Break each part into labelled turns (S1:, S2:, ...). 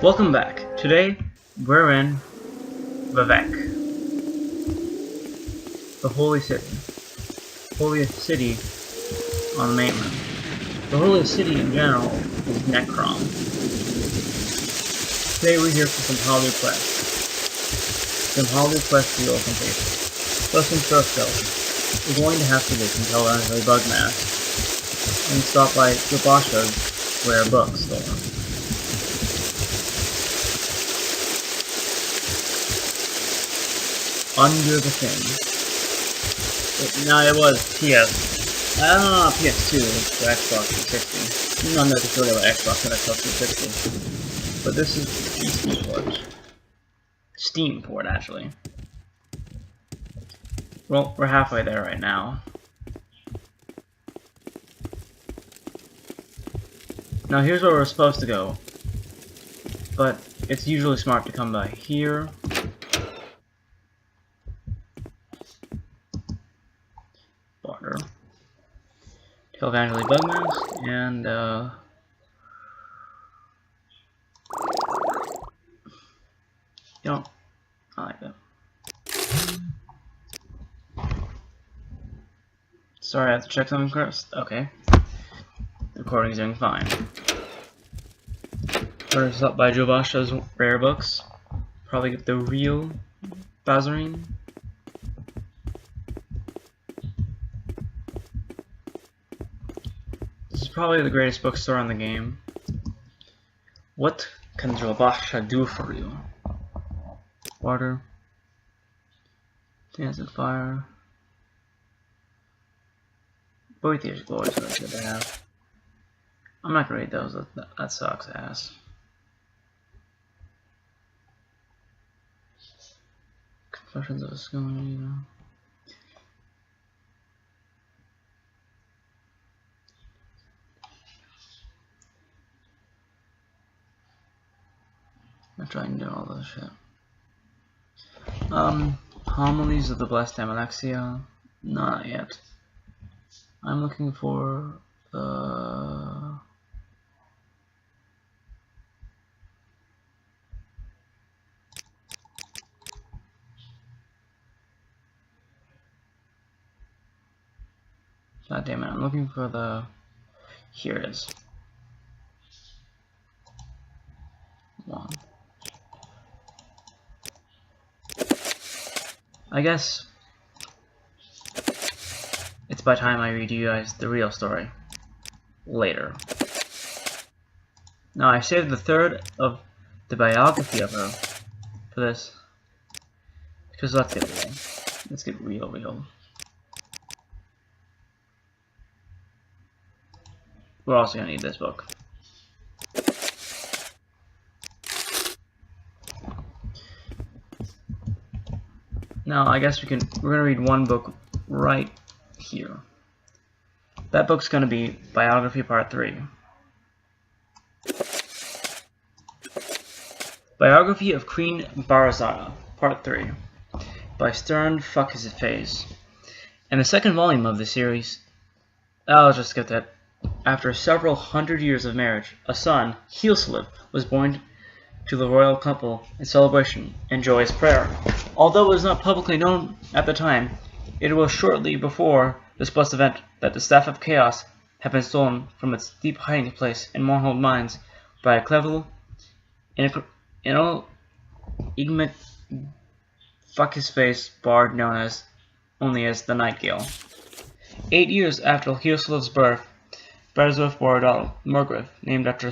S1: Welcome back. Today, we're in Vivek, the holy city. Holiest city on the mainland. The holiest city in general is Necrom. Today we're here for some holiday quests. Some holiday quests we will complete. First things first though, we're going to have to get some Televangelary Bug Mask and stop by Gabasha's rare book store. Under the thing. It was PS. I don't know, PS2 for Xbox 360. Not necessarily about Xbox and Xbox 360. But this is the Steam port. Steam port, actually. Well, we're halfway there right now. Now here's where we're supposed to go. But it's usually smart to come by here. Barter. Televangelary Bug Mask, and you know, I like that. Sorry, I have to check something first. Okay. The recording's doing fine. First up by Jobasha's rare books. Probably get the real Bazarine. This is probably the greatest bookstore in the game. What can Jobasha do for you? Water. Dance of Fire. Boethius Glories are good to have. I'm not gonna read those, that sucks ass. Confessions of a Schooner. I'm trying to do all this shit. Homilies of the Blessed Amalexia. Not yet. I'm looking for the... God damn it, I'm looking for the... Here it is. One. I guess it's by time I read you guys the real story later. Now I saved the third of the biography of her for this, because let's get real. Let's get real. We're also gonna need this book. Now I guess we're gonna read one book right here. That book's gonna be Biography Part 3. Biography of Queen Barazana, Part 3, by Stern Fuck His Face. And the second volume of the series, I'll just skip that. After several hundred years of marriage, a son, Heelslip, was born to the royal couple in celebration and joyous prayer. Although it was not publicly known at the time, it was shortly before this blessed event that the Staff of Chaos had been stolen from its deep hiding place in Morrowind mines by a clever, enigmatic fuck-his-face bard known as only as the Nightingale. 8 years after Heelslip's birth, Berzworth bore a daughter, Murgrith, named after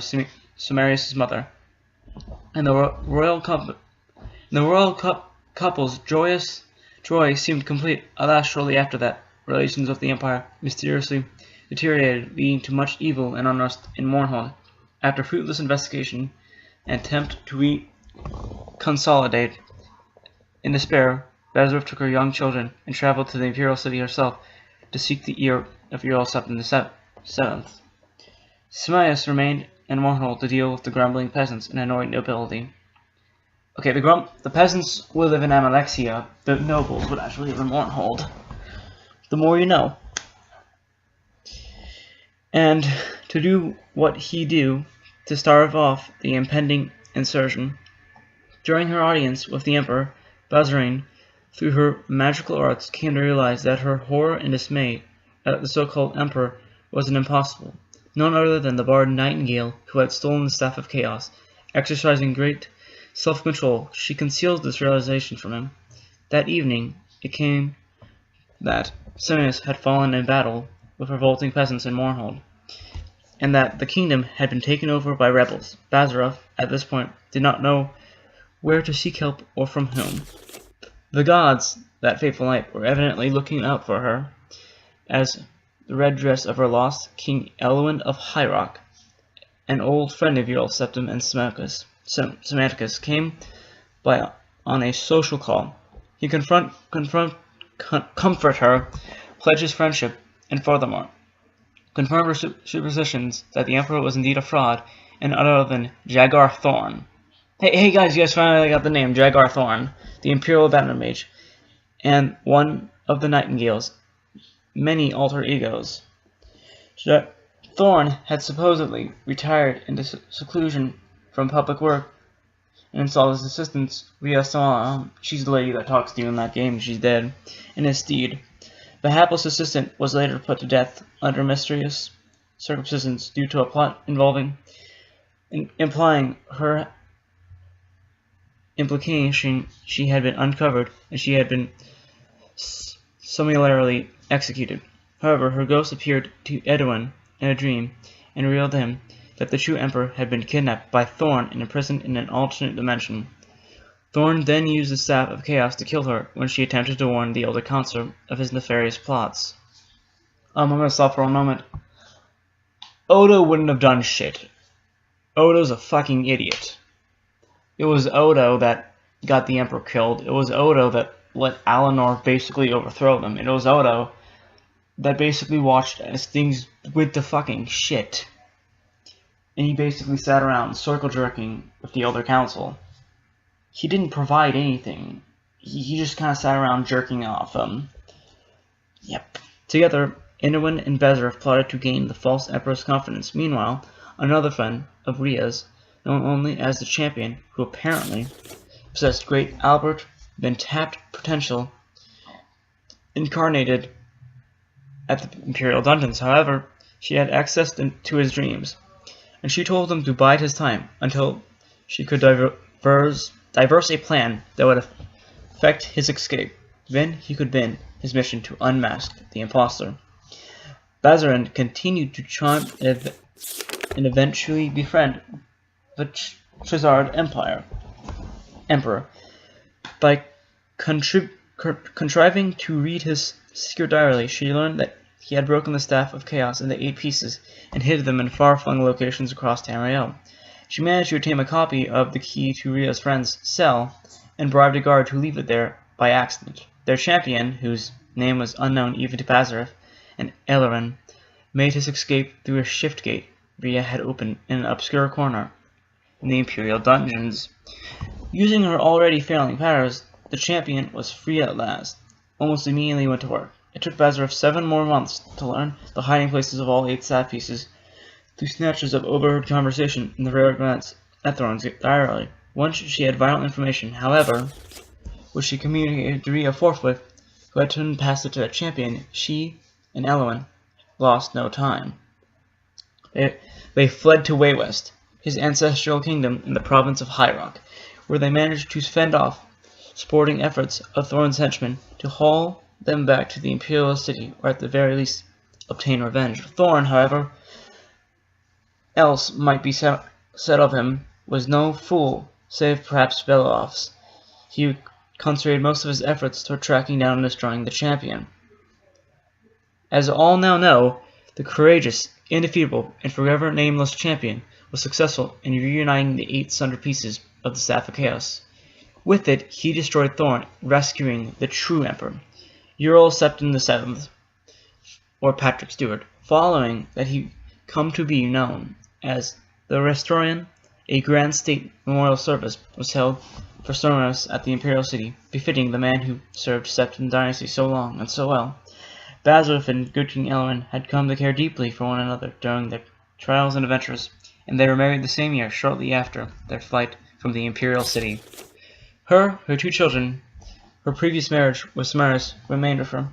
S1: Sumerius' mother, and the royal couple's joy seemed complete. Alas, shortly after that, relations with the Empire mysteriously deteriorated, leading to much evil and unrest in Mornhold. After fruitless investigation and attempt to reconsolidate, in despair, Berzworth took her young children and traveled to the imperial city herself to seek the ear of Earl Septon the Seventh. Sumerius remained in Mornhold to deal with the grumbling peasants and annoyed nobility. Okay, the peasants would live in Amalexia, the nobles would actually live in Mornhold. The more you know. And to do what he do to starve off the impending insurrection. During her audience with the Emperor, Bazarine, through her magical arts, came to realize that her horror and dismay at the so-called Emperor was an impossible, none other than the bard Nightingale who had stolen the Staff of Chaos. Exercising great self-control, she concealed this realization from him. That evening, it came that Simius had fallen in battle with revolting peasants in Mournhold, and that the kingdom had been taken over by rebels. Bazarov, at this point, did not know where to seek help or from whom. The gods, that fateful night, were evidently looking out for her, as the red dress of her lost King Elwin of High Rock, an old friend of Ural Septim and Semanticus, came by on a social call. He comfort her, pledge his friendship, and furthermore, confirm her suppositions that the Emperor was indeed a fraud, and other than Jagar Thorn. Hey guys, you guys finally got the name, Jagar Thorn, the Imperial Banner Mage, and one of the Nightingale's many alter egos. Thorn had supposedly retired into seclusion from public work and installed his assistant, Rhea. She's the lady that talks to you in that game, she's dead, in his stead. The hapless assistant was later put to death under mysterious circumstances due to a plot involving implying her implication she had been uncovered and she had been summarily executed. However, her ghost appeared to Edwin in a dream and revealed him that the true Emperor had been kidnapped by Thorn and imprisoned in an alternate dimension. Thorn then used the Staff of Chaos to kill her when she attempted to warn the Elder Consort of his nefarious plots. I'm gonna stop for a moment. Odo wouldn't have done shit. Odo's a fucking idiot. It was Odo that got the Emperor killed. It was Odo that let Alinor basically overthrow them. It was Odo that basically watched as things went to fucking shit. And he basically sat around circle jerking with the Elder Council. He didn't provide anything. He just kind of sat around jerking off them. Yep. Together, Inowin and Bezarov plotted to gain the false Emperor's confidence. Meanwhile, another friend of Rhea's, known only as the Champion, who apparently possessed great Albert untapped potential, incarnated at the Imperial dungeons. However, she had access to his dreams, and she told him to bide his time until she could diverse a plan that would affect his escape. Then he could begin his mission to unmask the impostor. Bazarin continued to charm and eventually befriend the Chazard Emperor by contriving to read his secret diary. She learned that he had broken the Staff of Chaos into 8 pieces and hid them in far-flung locations across Tamriel. She managed to obtain a copy of the key to Rhea's friend's cell and bribed a guard to leave it there by accident. Their champion, whose name was unknown even to Bazarov and Elerin, made his escape through a shift gate Rhea had opened in an obscure corner in the Imperial dungeons. Using her already failing powers, the champion was free at last. Almost immediately went to work. It took Bazarov 7 more months to learn the hiding places of all 8 staff pieces through snatches of overheard conversation in the rare glance at Thorn's diary. Once she had vital information, however, which she communicated to Rhea forthwith, who had to pass it to the champion. She and Elwin lost no time. They fled to Waywest, his ancestral kingdom in the province of High Rock, where they managed to fend off sporting efforts of Thorn's henchmen to haul them back to the Imperial city, or at the very least obtain revenge. Thorn, however, else might be said of him, was no fool, save perhaps Belov's. He concentrated most of his efforts toward tracking down and destroying the champion. As all now know, the courageous, indefeatable, and forever nameless champion was successful in reuniting the 8 sundered pieces of the Staff of Chaos. With it, he destroyed Thorn, rescuing the true Emperor, Ural Septim VII, or Patrick Stewart. Following that, he come to be known as the Restorian. A grand state memorial service was held for Stormos at the Imperial City, befitting the man who served Septim Dynasty so long and so well. Bazarov and good King Elwin had come to care deeply for one another during their trials and adventures, and they were married the same year, shortly after their flight from the imperial city. Her 2 children, her previous marriage with Samaras remained with her.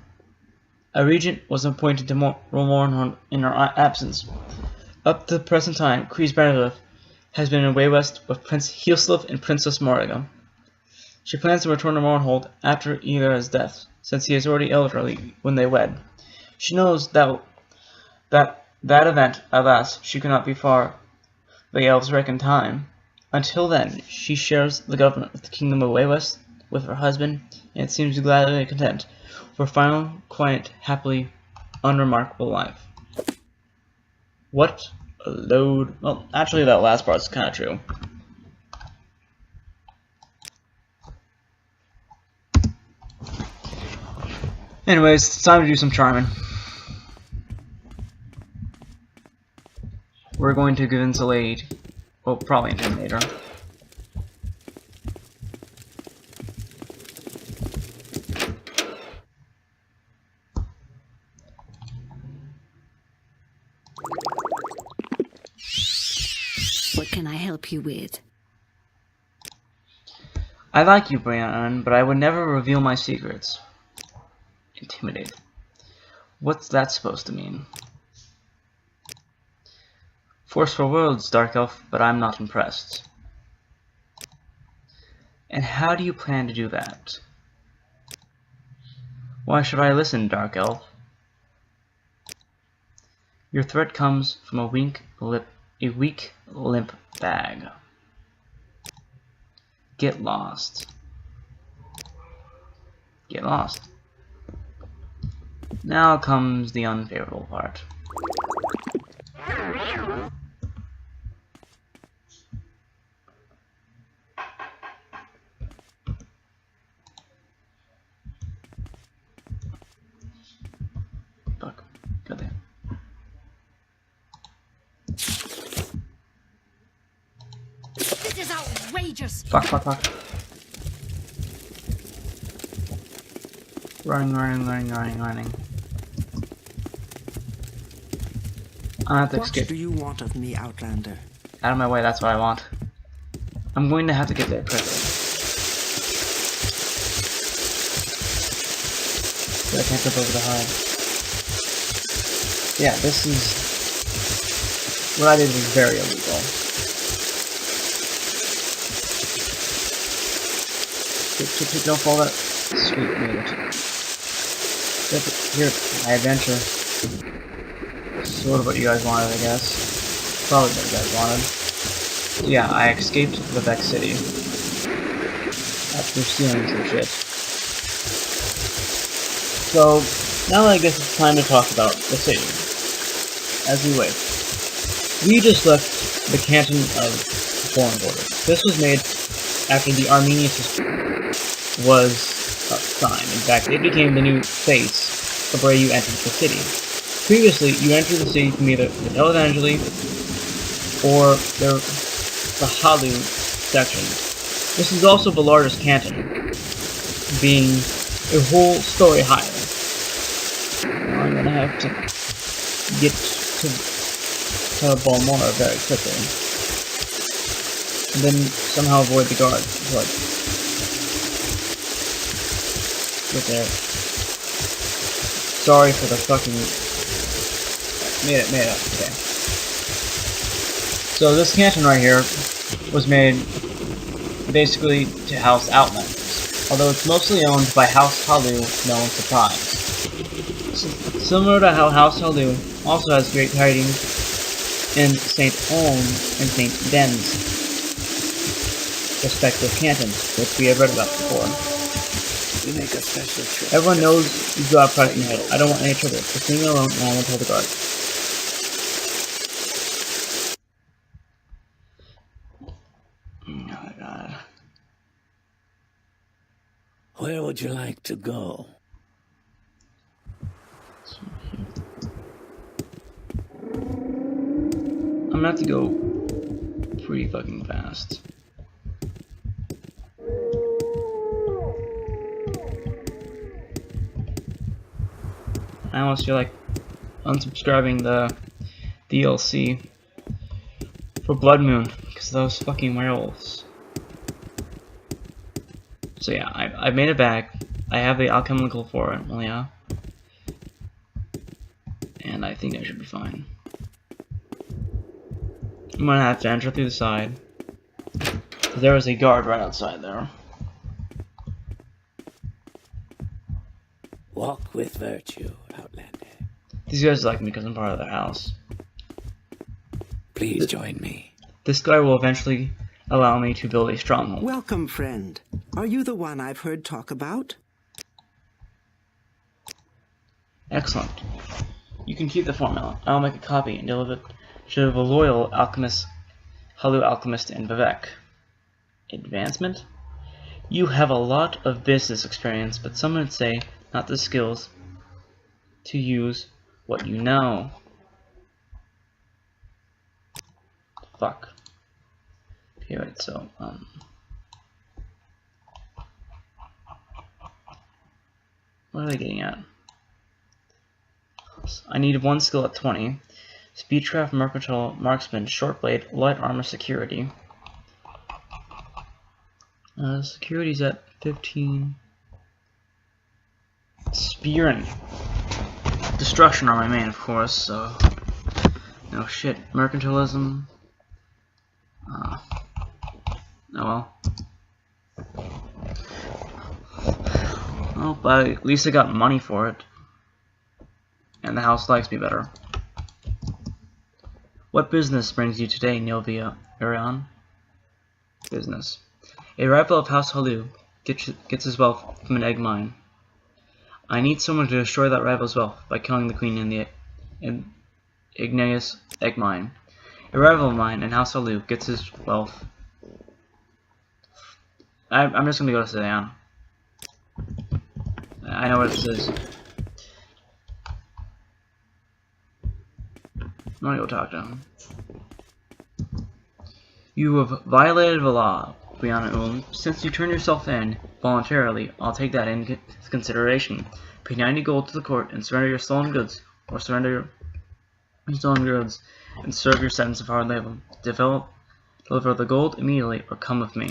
S1: A regent was appointed to Morrowind in her absence. Up to the present time, Kree's Benedict has been away west with Prince Heelslif and Princess Morriga. She plans to return to Morrowind after Ylera's death, since he is already elderly when they wed. She knows that event, alas, she cannot be far the elves reckon time. Until then, she shares the government of the Kingdom of Waywest with her husband, and seems gladly content for a final, quiet, happily, unremarkable life. What a load. Well, actually, that last part's kind of true. Anyways, it's time to do some charming. We're going to give insulate. Well, probably intimidate her.
S2: What can I help you with?
S1: I like you, Brian, but I would never reveal my secrets. Intimidate. What's that supposed to mean? Forceful words, Dark Elf, but I'm not impressed. And how do you plan to do that? Why should I listen, Dark Elf? Your threat comes from a weak, limp bag. Get lost. Get lost. Now comes the unfavorable part. Fuck. Go there.
S2: This is outrageous!
S1: Fuck. Running. I have to escape.
S3: What do you want of me, Outlander?
S1: Out of my way, that's what I want. I'm going to have to get there quickly. But I can't jump over the hide. Yeah, this is... What I did was very illegal. Don't fall that. Sweet, made it. Here, my adventure. Sort of what you guys wanted, I guess. Probably what you guys wanted. So yeah, I escaped the Vex City. After stealing some shit. So, now I guess it's time to talk about the city. As we wait. We just left the canton of Foreign Border. This was made after the Armenian system was signed. In fact, it became the new face of where you entered the city. Previously, you entered the city from either the Televangeli or the Halu section. This is also the largest canton, being a whole story higher. Now I'm gonna have to get to Balmora very quickly, and then somehow avoid the guards. Like, get there. Sorry for the fucking... Made it, okay. So this canton right here was made basically to house Outlanders, although it's mostly owned by House Halu, no one's surprised. Similar to how House Halu also has great tidings in St. Olm and St. Den's respective cantons, which we have read about before.
S3: We make a special trip.
S1: Everyone knows you've got a price in your head. I don't want any trouble. Just leave me alone and I won't tell the guards. Oh my god.
S3: Where would you like to go?
S1: I'm gonna have to go pretty fucking fast. I almost feel like unsubscribing the DLC for Blood Moon because of those fucking werewolves. So yeah, I made it back. I have the alchemical for it, well yeah. And I think I should be fine. I'm gonna have to enter through the side. There was a guard right outside there.
S3: Walk with virtue, Outlander.
S1: These guys like me because I'm part of their house.
S3: Please join me.
S1: This guy will eventually allow me to build a stronghold.
S4: Welcome, friend. Are you the one I've heard talk about?
S1: Excellent. You can keep the formula. I'll make a copy and deliver it to the loyal alchemist, Halu alchemist in Vivek. Advancement? You have a lot of business experience, but some would say not the skills to use what you know. Fuck. Okay, wait, so, what are they getting at? I need one skill at 20. Speedcraft, Mercantile, Marksman, Short Blade, Light Armor, Security. Security's at 15. Spear and Destruction are my main, of course, so... No shit. Mercantilism. Oh well. Well, but at least I got money for it. And the house likes me better. What business brings you today, Nilvia Irion? Business. A rival of House Halu gets his wealth from an egg mine. I need someone to destroy that rival's wealth by killing the queen in the igneous egg mine. A rival of mine in House Halu gets his wealth. I'm just gonna go to sit down. I know what this is. I'm gonna go talk to him. You have violated the law, Brianna Ulm. Since you turned yourself in voluntarily, I'll take that into consideration. Pay 90 gold to the court and surrender your stolen goods, or surrender your stolen goods and serve your sentence of hard labor. Deliver the gold immediately, or come with me.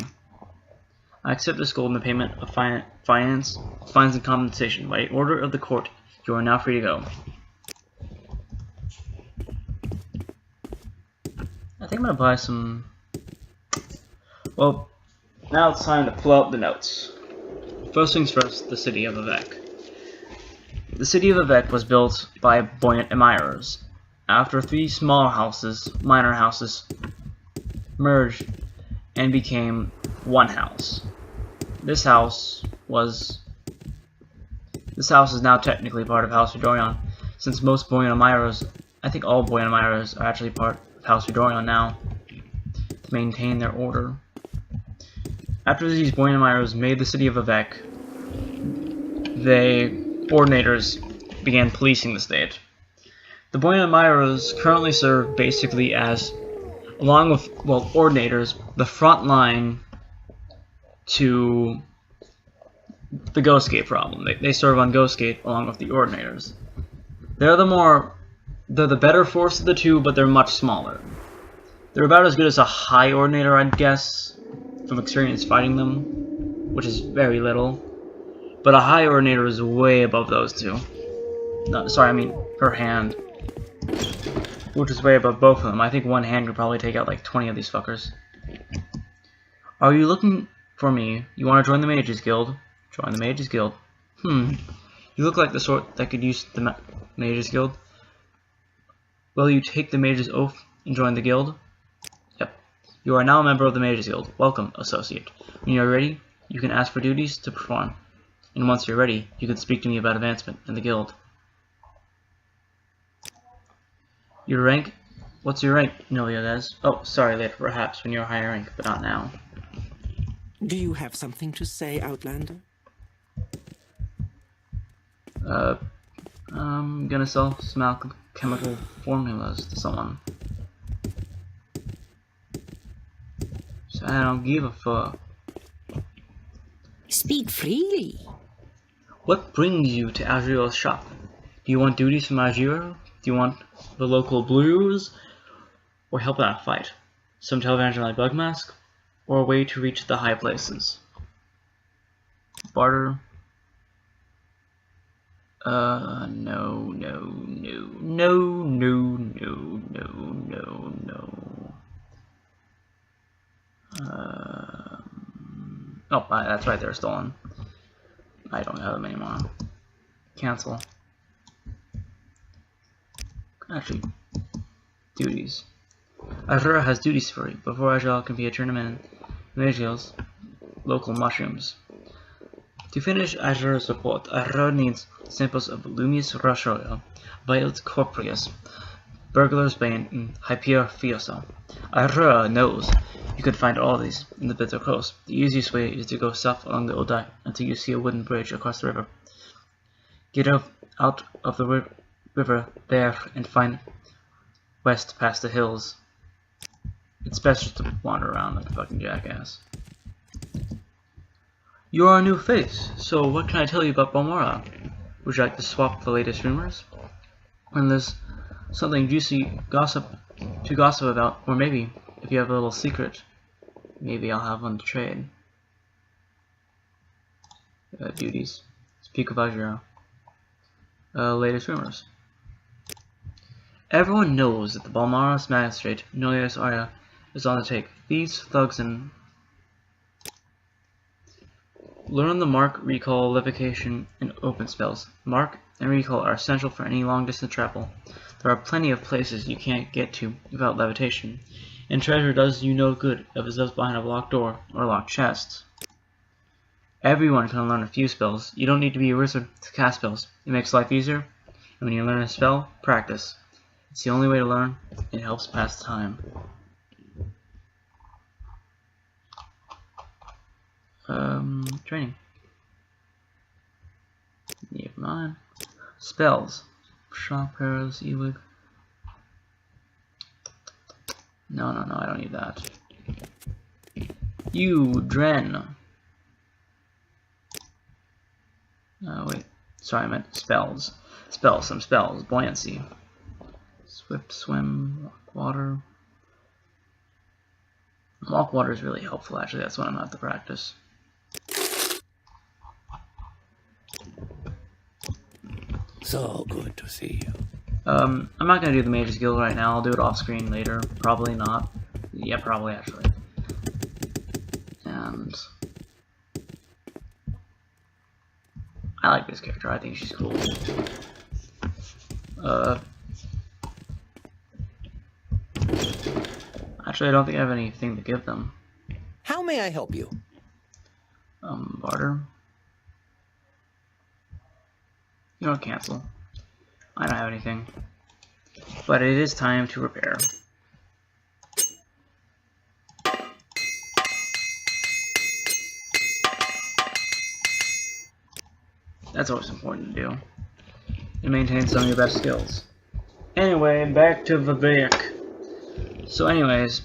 S1: I accept this gold in the payment of fines and compensation. By order of the court, you are now free to go. I think I'm gonna buy some. Well, now it's time to pull out the notes. First things first, the city of Vivek. The city of Vivek was built by buoyant admirers. After three small houses, minor houses, merged and became one house. This house is now technically part of House Fedorion, since most buoyant admirers, I think all buoyant admirers, are actually part of House Fedorion now, to maintain their order. After these buoyant admirers made the city of Vivek, the ordinators began policing the state. The buoyant admirers currently serve basically as, along with, well, ordinators, the front line to the Ghostgate problem. They serve on Ghostgate along with the ordinators. They're the better force of the two, but they're much smaller. They're about as good as a high ordinator, I'd guess, from experience fighting them, which is very little. But a high ordinator is way above those two. No, sorry, I mean her hand, which is way above both of them. I think one hand could probably take out like 20 of these fuckers. Are you looking for me? You want to join the Mages Guild? Join the Mages Guild. You look like the sort that could use the Mages Guild. Will you take the Mages Oath and join the guild? Yep. You are now a member of the Mages Guild. Welcome, associate. When you are ready, you can ask for duties to perform. And once you're ready, you can speak to me about advancement in the guild. Your rank? What's your rank, Niliades? Oh, sorry, later, perhaps, when you're higher rank, but not now.
S4: Do you have something to say, Outlander?
S1: I'm gonna sell some alchemical formulas to someone. So I don't give a fuck.
S2: Speak freely.
S1: What brings you to Azriel's shop? Do you want duties from Azriel? Do you want the local blues? Or help out a fight? Some televangelist like Bugmask? Or a way to reach the high places? Barter. No, no, no, no, no, no, no, no, no. Oh, that's right, they're stolen. I don't have them anymore. Cancel. Actually, duties. Azura has duties for you. Before Azura can be a tournament in Magios, local mushrooms. To finish Azura's report, Azura needs samples of Lumius Rashoya, Violet Corpus, Burglar's Bane, and Hyper Fioso. Azura knows you can find all these in the Bitter Coast. The easiest way is to go south along the Odai until you see a wooden bridge across the river. Get out of the river there and find west past the hills. It's best just to wander around like a fucking jackass. You're a new face, so what can I tell you about Balmora? Would you like to swap the latest rumors? When there's something juicy to gossip about, or maybe, if you have a little secret, maybe I'll have one to trade. Duties. Speak of Azura. Latest rumors. Everyone knows that the Balmora's magistrate, Nolius Arya, is on the take. Thieves, thugs, and learn the mark, recall, levitation, and open spells. Mark and recall are essential for any long-distance travel. There are plenty of places you can't get to without levitation, and treasure does you no good if it lives behind a locked door or locked chest. Everyone can learn a few spells. You don't need to be a wizard to cast spells. It makes life easier, and when you learn a spell, practice. It's the only way to learn. It helps pass time. Training. Never mind. Spells. Shock arrows, Ewig. No, I don't need that. You, Dren. Wait. Sorry, I meant spells. Some spells. Buoyancy. Swift swim, walk water. Walk water is really helpful, actually. That's what I'm going to have to practice.
S3: So good to see you.
S1: I'm not going to do the Mage's Guild right now. I'll do it off screen later. Probably not. Yeah, probably, actually. And I like this character. I think she's cool. Actually, I don't think I have anything to give them.
S4: How may I help you?
S1: Barter. You don't cancel. I don't have anything. But it is time to repair. That's always important to do. And maintain some of your best skills. Anyway, back to Vivek. So anyways,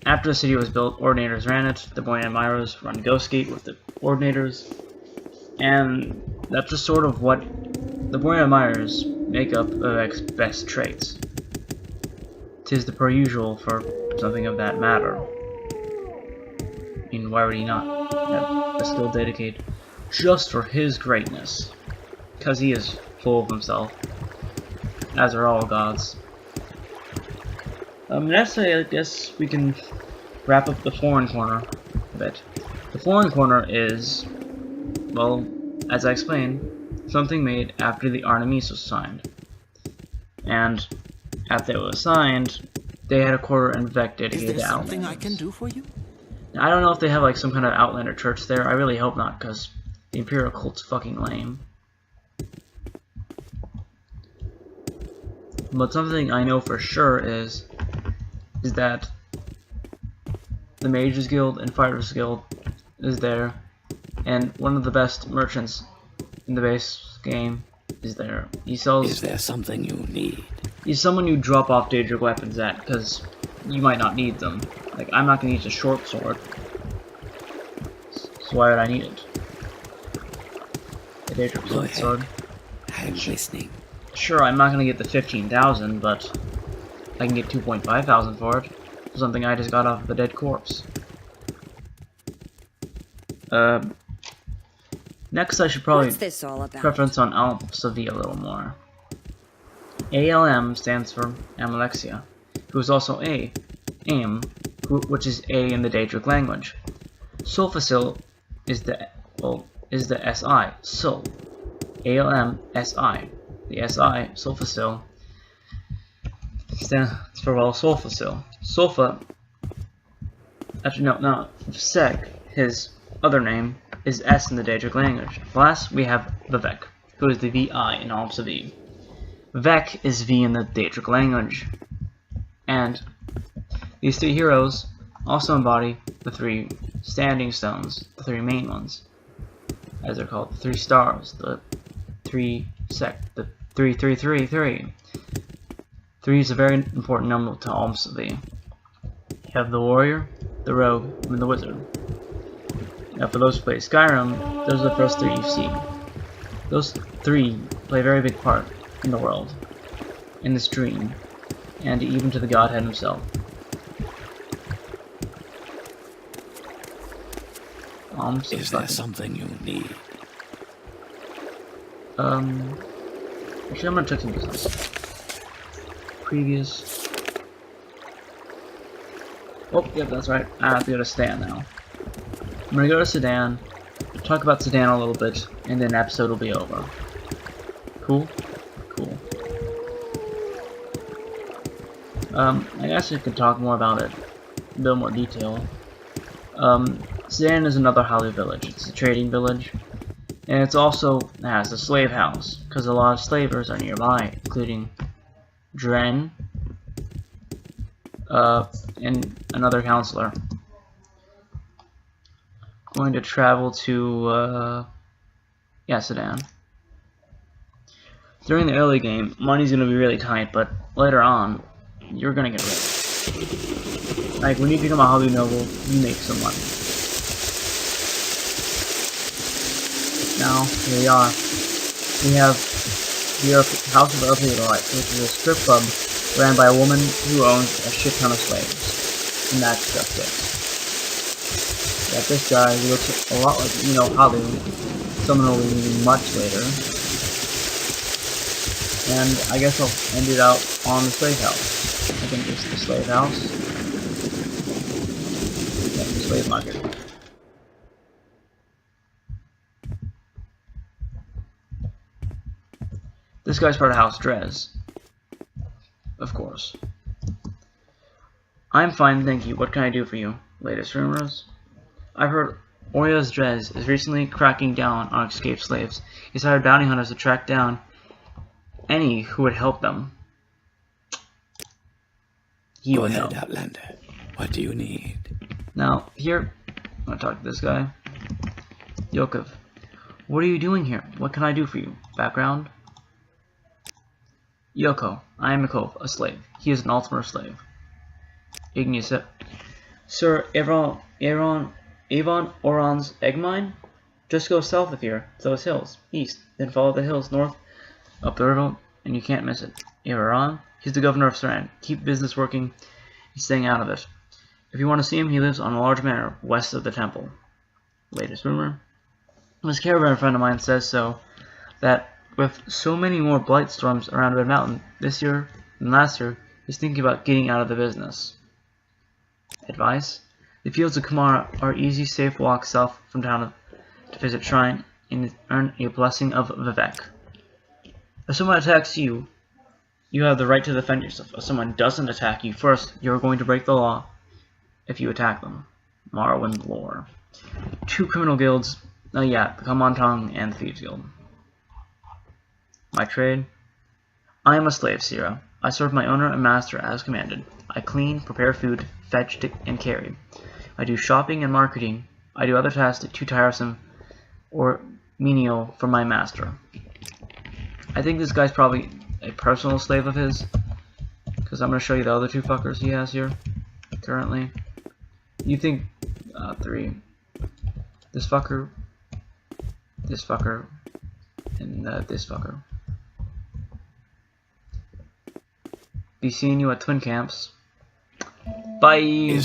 S1: after the city was built, Ordinators ran it. The Boy and Myros run Ghostgate with the Ordinators. And that's just sort of what the Boy and Myros make up Vivek's best traits. 'Tis the per usual for something of that matter. I mean, why would he not have a skill dedicated just for his greatness? Because he is full of himself, as are all gods. Next, I guess we can wrap up the foreign corner a bit. The foreign corner is, well, as I explained, something made after the Artemis was signed. And after it was signed, they had a quarter and Vivek dedicated to
S4: Is there something
S1: Outlanders.
S4: I can do for you?
S1: Now, I don't know if they have like some kind of Outlander church there. I really hope not, because the Imperial cult's fucking lame. But something I know for sure is that the Mages Guild and Fighters Guild is there, and one of the best merchants in the base game is there. He sells.
S3: Is there something you need?
S1: He's someone you drop off Daedric weapons at, because you might not need them. Like, I'm not going to use a short sword, so why would I need it? A Daedric
S3: Go ahead.
S1: sword.
S3: I'm listening.
S1: Sure, I'm not going to get the 15,000, but I can get 2,500 for it. For something I just got off of a dead corpse. Next, I should probably
S2: What's this all about?
S1: preference on Alps of V a little more. ALM stands for Amalexia, who is also AIM, which is A in the Daedric language. Sulfasil is the SI, Sul. ALM SI. The SI, Sulfasil, stands for, well, Sulfasil. Sulfa, actually no, Seg, his other name, is S in the Daedric language. Last, we have Vivek, who is the VI in Alps of E. Vec is V in the Daedric language. And these three heroes also embody the three standing stones, the three main ones, as they're called, the three stars, the three the 3. 3 is a very important number to Alps of E. You have the warrior, the rogue, and the wizard. Now for those who play Skyrim, those are the first 3 you see. Those 3 play a very big part in the world, in this dream, and even to the Godhead himself.
S3: Is there something you need?
S1: Actually, I'm gonna check some business. Previous. Oh, yep, that's right. I have to go to Sedan now. I'm gonna go to Sedan, talk about Sedan a little bit, and then the episode will be over. Cool? Cool. I guess we could talk more about it in a little more detail. Sedan is another Holly village. It's a trading village. And it also has a slave house, because a lot of slavers are nearby, including Dren, and another counselor. Going to travel to, Sedan. During the early game, money's going to be really tight, but later on, you're going to get rich. Like, when you become a hobby noble, you make some money. Now, here we are. We have the House of Earthly Delight, which is a strip club ran by a woman who owns a shit ton of slaves. And that's just it. Got this guy who looks a lot like, Holly. Someone will be meeting much later. And I guess I'll end it out on the slave house. I think it's the slave house. Yeah, the slave market. This guy's part of House Drez. Of course. I'm fine, thank you. What can I do for you? Latest rumors? I've heard Orias Drez is recently cracking down on escaped slaves. He's hired bounty hunters to track down any who would help them. He would know.
S3: Outlander. What do you need?
S1: Now, here, I'm gonna talk to this guy. Yokov. What are you doing here? What can I do for you? Background? Yoko. I am Yakov, a slave. He is an ultimate slave. Igneous. Sir, Avon Oron's egg mine? Just go south of here, to those hills, east, then follow the hills north, up the river, and you can't miss it. Avon? He's the governor of Saran. Keep business working, he's staying out of it. If you want to see him, he lives on a large manor west of the temple. Latest rumor? This caravan friend of mine says so, that with so many more blight storms around Red Mountain this year than last year, he's thinking about getting out of the business. Advice? The fields of Kamara are easy, safe walk south from town to visit shrine and earn a blessing of Vivek. If someone attacks you, you have the right to defend yourself. If someone doesn't attack you first, you're going to break the law if you attack them. Morrowind lore. 2 criminal guilds, the Kamantong and the Thieves Guild. My trade? I am a slave, Sira. I serve my owner and master as commanded. I clean, prepare food, fetch, and carry. I do shopping and marketing. I do other tasks too tiresome or menial for my master. I think this guy's probably a personal slave of his, because I'm going to show you the other 2 fuckers he has here, currently. You think, 3. This fucker, and this fucker. Be seeing you at Twin Camps. Bye!